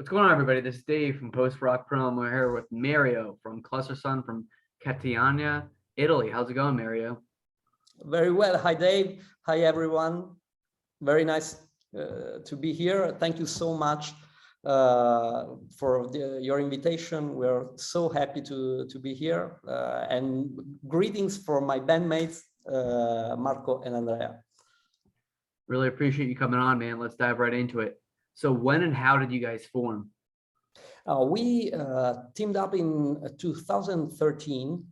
What's going on, everybody? This is Dave from Post Rock Chrome. We're here with Mario from CLUSTERSUN from Catania, Italy. How's it going, Mario? Very well. Hi, Dave. Hi, everyone. Very nice to be here. Thank you so much for your invitation. We're so happy to be here. And greetings for my bandmates, Marco and Andrea. Really appreciate you coming on, man. Let's dive right into it. So when and how did you guys form? We teamed up in 2013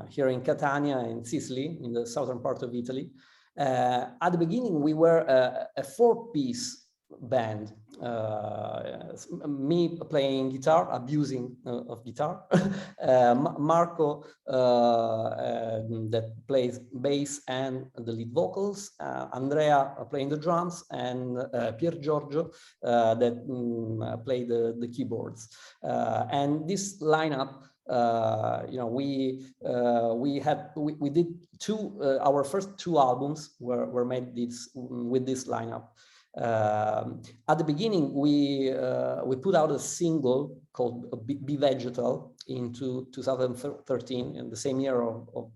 here in Catania in Sicily, in the southern part of Italy. At the beginning, we were a four-piece band. Me playing guitar, abusing of guitar. Marco that plays bass and the lead vocals. Andrea playing the drums, and Pier Giorgio that played the keyboards. And this lineup, we did our first two albums were made with this lineup. At the beginning, we put out a single called Be Vegetal in 2013, in the same year of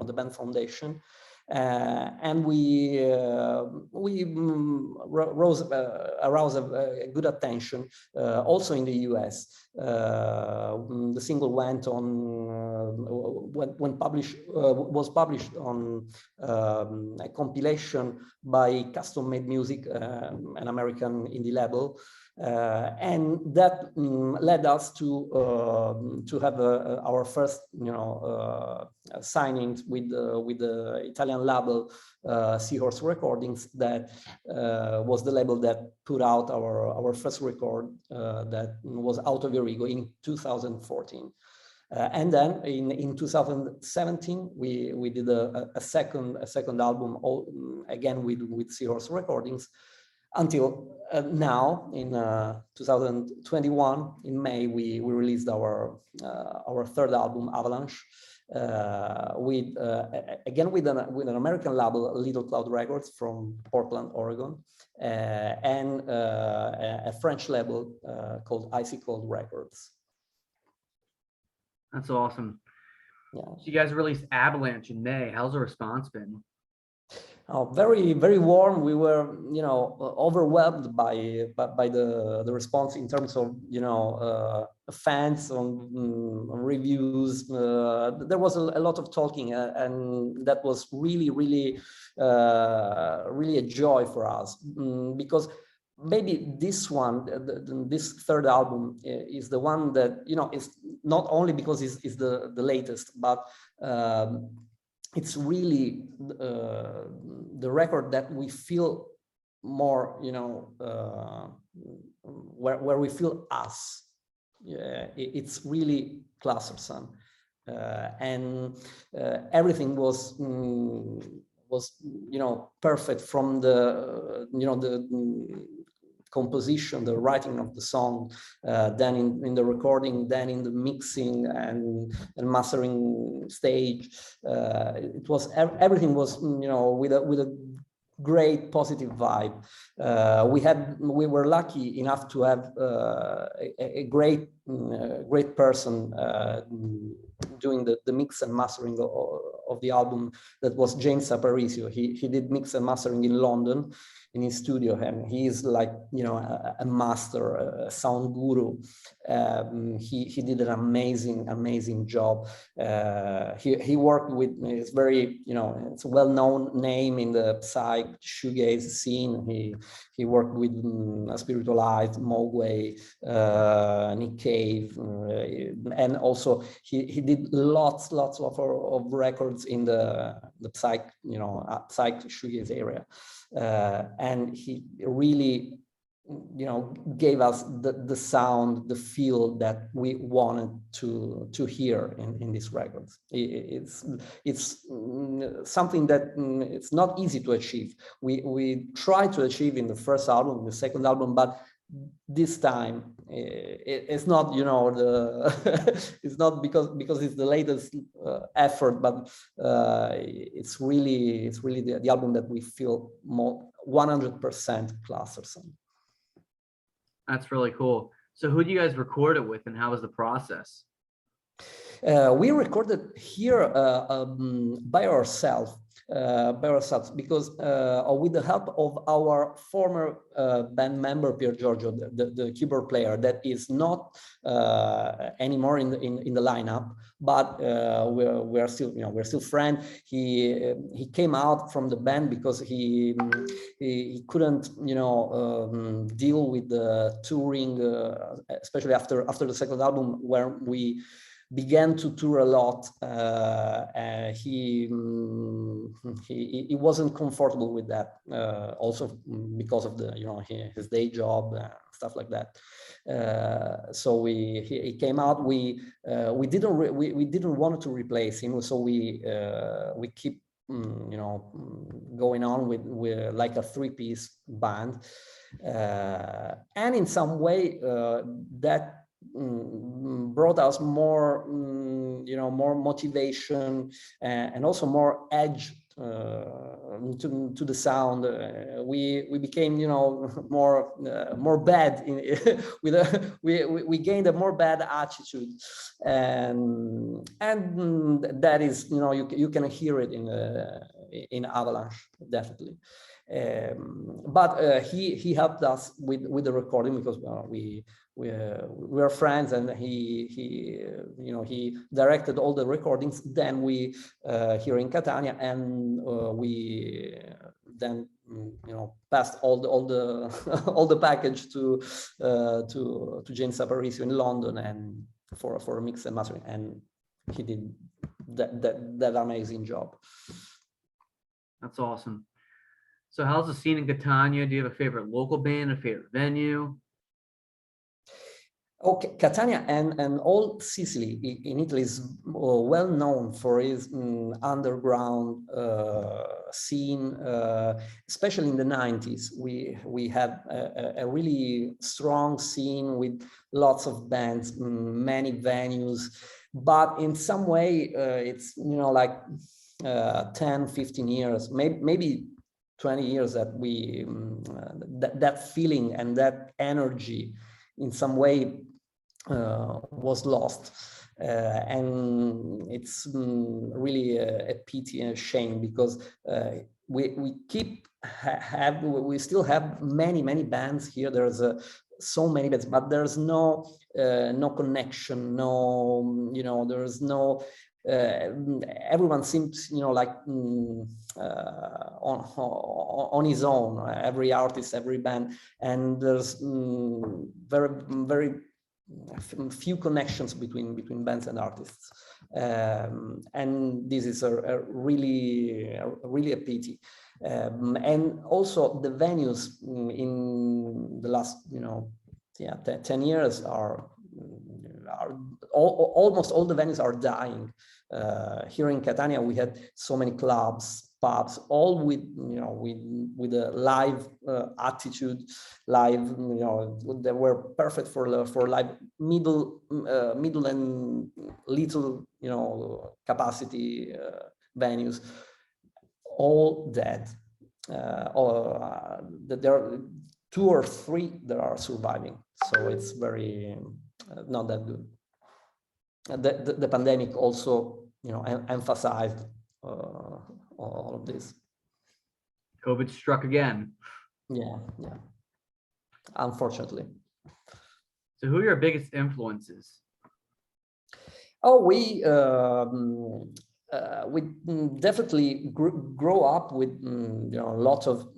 the band foundation. And we aroused a good attention also in the US. The single went on was published on a compilation by Custom Made Music, an American indie label. And that led us to have our first signings with the Italian label Seahorse Recordings. That was the label that put out our first record that was Out of Your Ego in 2014. And then in 2017 we did a second album, again with Seahorse Recordings, until now in 2021 in May we released our third album, Avalanche, again with an American label, Little Cloud Records from Portland, Oregon, and a French label called Icy Cold Records. That's awesome. Yeah. So you guys released Avalanche in May. How's the response been? Oh, very, very warm. We were, overwhelmed by the response in terms of, fans on reviews. There was a lot of talking, and that was really, really, really a joy for us, because maybe this one, this third album, is the one that is not only because it's the latest, but it's really the record that we feel more, where we feel us. Yeah, it's really CLUSTERSUN, and everything was perfect, from the the composition, the writing of the song, then in the recording, then in the mixing and mastering stage. It was everything was with a great positive vibe. We were lucky enough to have a great person doing the mix and mastering of the album. That was James Aparicio. He did mix and mastering in London in his studio, and he is like a master, a sound guru. He did an amazing job. He worked with, it's very it's a well-known name in the psych shoegaze scene. He worked with Spiritualized, Mogwai, Nick Cave, and also he did lots of records in the psych psych shoegaze area. And he really gave us the sound, the feel that we wanted to hear in these records. It's something that it's not easy to achieve. We tried to achieve in the first album, the second album, but this time it's not it's not because it's the latest effort, but it's really the album that we feel more 100% CLUSTERSUN. That's really cool. So who do you guys record it with, and how was the process? We recorded here by ourselves because with the help of our former band member Pier Giorgio, the keyboard player that is not anymore in the lineup, but we're still, we're still friends. He came out from the band because he couldn't, deal with the touring, especially after the second album, where we began to tour a lot. He wasn't comfortable with that, also because of the his day job, stuff like that. So he came out. We didn't want to replace him, so we keep going on with like a three-piece band, and in some way that brought us more, more motivation, and also more edge to the sound. We became, more bad we gained a more bad attitude, and that is, you can hear it in Avalanche, definitely. But he helped us with the recording, because we are friends, and he directed all the recordings. Then we here in Catania, and we then passed all the all the package to James Aparicio in London, and for a mix and mastering, and he did that amazing job. That's awesome. So how's the scene in Catania? Do you have a favorite local band, a favorite venue? Okay, Catania and all Sicily in Italy is well known for its underground scene, especially in the 90s. We have a really strong scene with lots of bands, many venues, but in some way it's like 10, 15 years, maybe 20 years that we that feeling and that energy in some way was lost, and it's really a pity and a shame, because we still have many bands here. There's so many bands, but there's no connection, there's no everyone seems like on his own, every artist, every band, and there's very few connections between bands and artists, and this is a really a pity. And also the venues in the last 10 years are almost all the venues are dying. Here in Catania we had so many clubs, pubs, all with a live attitude, live, they were perfect for live middle and little capacity venues, all dead. There are 2 or 3 that are surviving, so it's very not that good. The pandemic also emphasized all of this. COVID struck again. Yeah, unfortunately. So who are your biggest influences? Oh, we definitely grow up with a lot of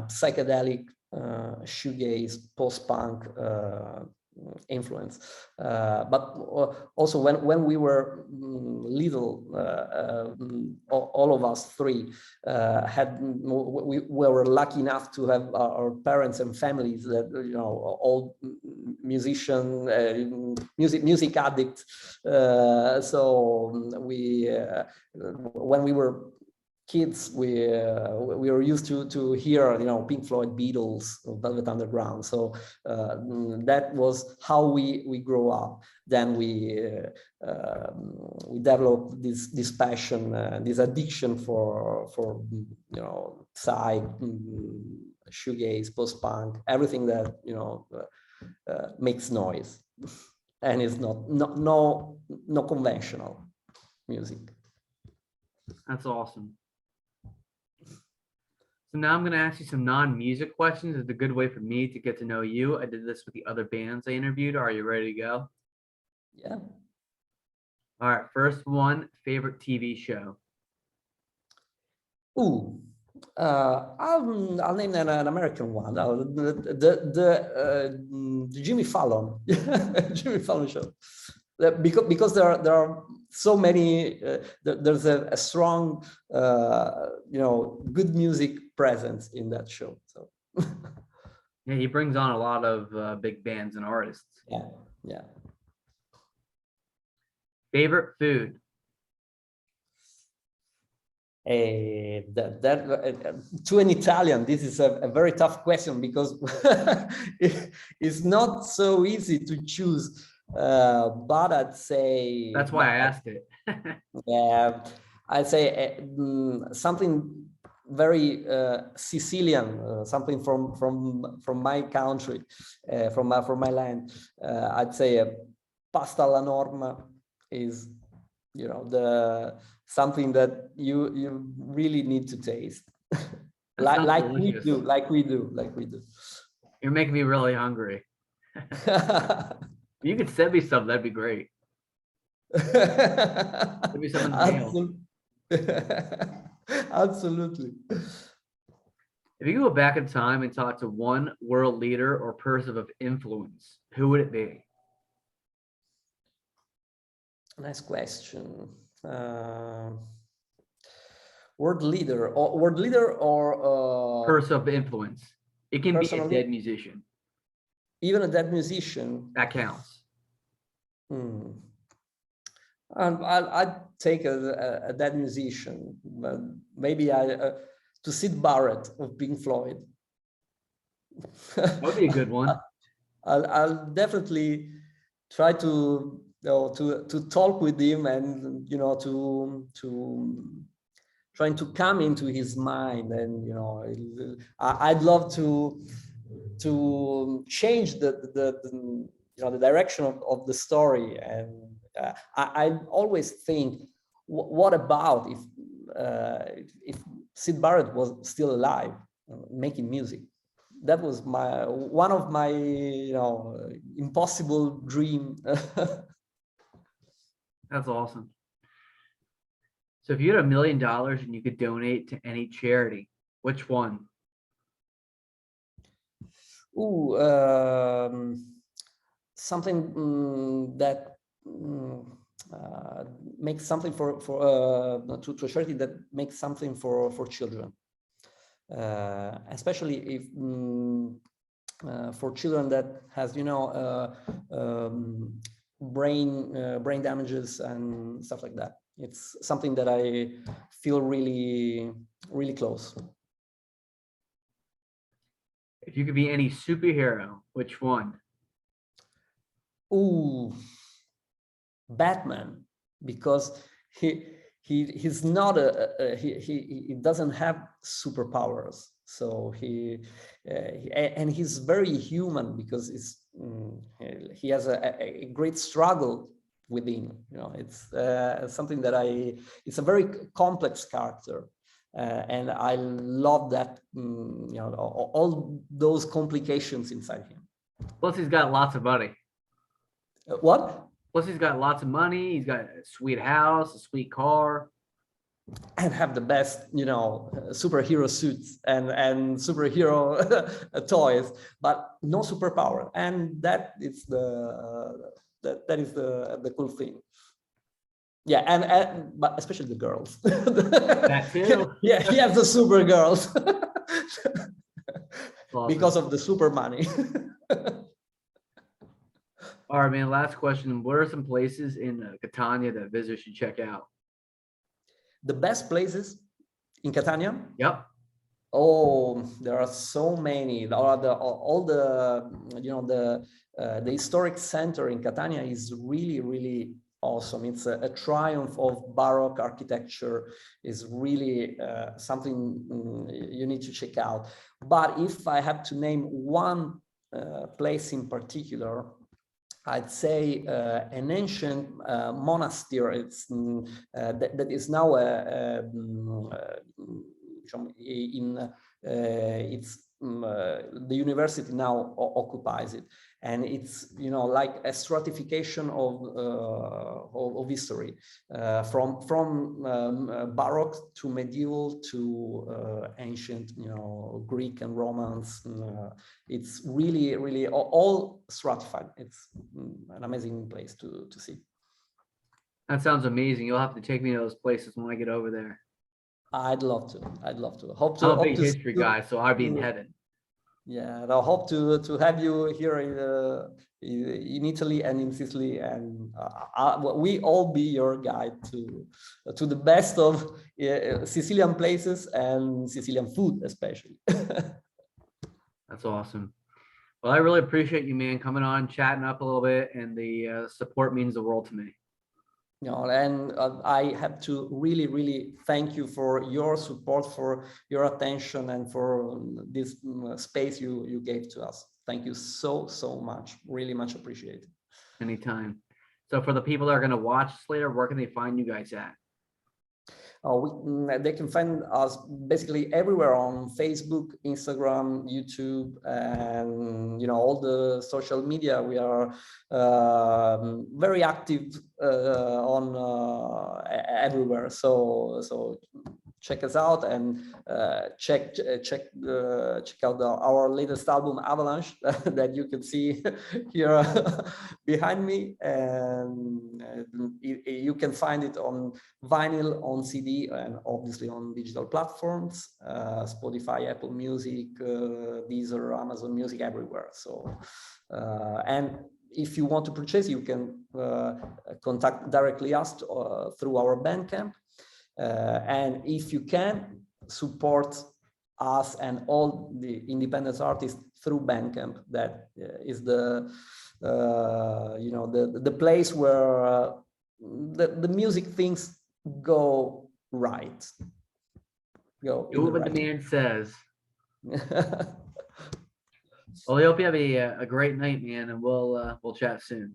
psychedelic, shoegaze, post-punk influence, but also when we were little, all of us 3 we were lucky enough to have our parents and families that all musician, music addicts, so we when we were kids, we were used to hear Pink Floyd, Beatles, Velvet Underground. So that was how we grew up. Then we developed this passion, this addiction for psych, shoegaze, post-punk, everything that makes noise, and it's no conventional music. That's awesome. So now I'm going to ask you some non-music questions. It's a good way for me to get to know you. I did this with the other bands I interviewed. Are you ready to go? Yeah. All right. First one, favorite TV show. Ooh, I'll name an American one. The Jimmy Fallon, Jimmy Fallon show. Because there are so many. There's a strong, good music presence in that show. So. Yeah, he brings on a lot of big bands and artists. Yeah, yeah. Favorite food. To an Italian, this is a very tough question because it's not so easy to choose. But I'd say that's why I asked it. Yeah, I'd say something very Sicilian, something from my country, from my land. I'd say pasta alla norma is, something that you really need to taste. like we do. You're making me really hungry. You could send me some, that'd be great. Send me some in the mail. Absolutely. If you could go back in time and talk to one world leader or person of influence, who would it be? Nice question. World leader or person of influence. It can be a dead musician. Even a dead musician. That counts. And I'd take a dead musician, but maybe to Syd Barrett of Pink Floyd. That would be a good one. I'll definitely try to talk with him and to trying to come into his mind, and I'd love to change the direction of the story. And I always think, what about if Syd Barrett was still alive, making music? That was one of my impossible dream. That's awesome. So if you had $1 million and you could donate to any charity, which one? Ooh, something that makes something to a charity that makes something for children, especially if for children that has brain damages and stuff like that. It's something that I feel really, really close. If you could be any superhero, which one? Ooh, Batman, because he's not he doesn't have superpowers, so and he's very human, because he has a great struggle within. It's something that it's a very complex character, and I love that, all those complications inside him. Plus he's got lots of money. What? Plus he's got lots of money. He's got a sweet house, a sweet car, and have the best, superhero suits and superhero toys, but no superpower. And that is that is the cool thing. Yeah, and but especially the girls. That too. Yeah, he has the super girls. Awesome. Because of the super money. All right, man. Last question. What are some places in Catania that visitors should check out? The best places in Catania? Yep. Oh, there are so many. All the the historic center in Catania is really, really awesome. It's a triumph of Baroque architecture. Is really something you need to check out. But if I have to name one place in particular, I'd say an ancient monastery. It's that is now the university now occupies it, and it's like a stratification of history from Baroque to medieval to ancient, Greek and Romance. It's really all stratified. It's an amazing place to see. That sounds amazing. You'll have to take me to those places when I get over there. I'd love to. I'm a big history guy, so I'd be in heaven. Yeah, I hope to have you here in Italy and in Sicily, and we all be your guide to the best of Sicilian places and Sicilian food, especially. That's awesome. Well, I really appreciate you, man, coming on, chatting up a little bit, and the support means the world to me. And I have to really thank you for your support, for your attention, and for this space you gave to us. Thank you so much. Really much appreciated. Anytime. So for the people that are going to watch this later, where can they find you guys at? They can find us basically everywhere on Facebook, Instagram, YouTube, and all the social media. We are very active on everywhere. So check us out and check out our latest album, Avalanche, that you can see here behind me, and you can find it on vinyl, on CD, and obviously on digital platforms, Spotify, Apple Music, Deezer, Amazon Music, everywhere. So and if you want to purchase, you can contact directly us through our Bandcamp. And if you can, support us and all the independent artists through Bandcamp. That is the place where the music things go right. Do what the man says. Well, I hope you have a great night, man, and we'll chat soon.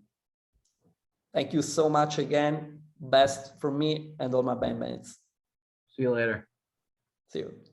Thank you so much again. Best for me and all my bandmates. See you later. See you.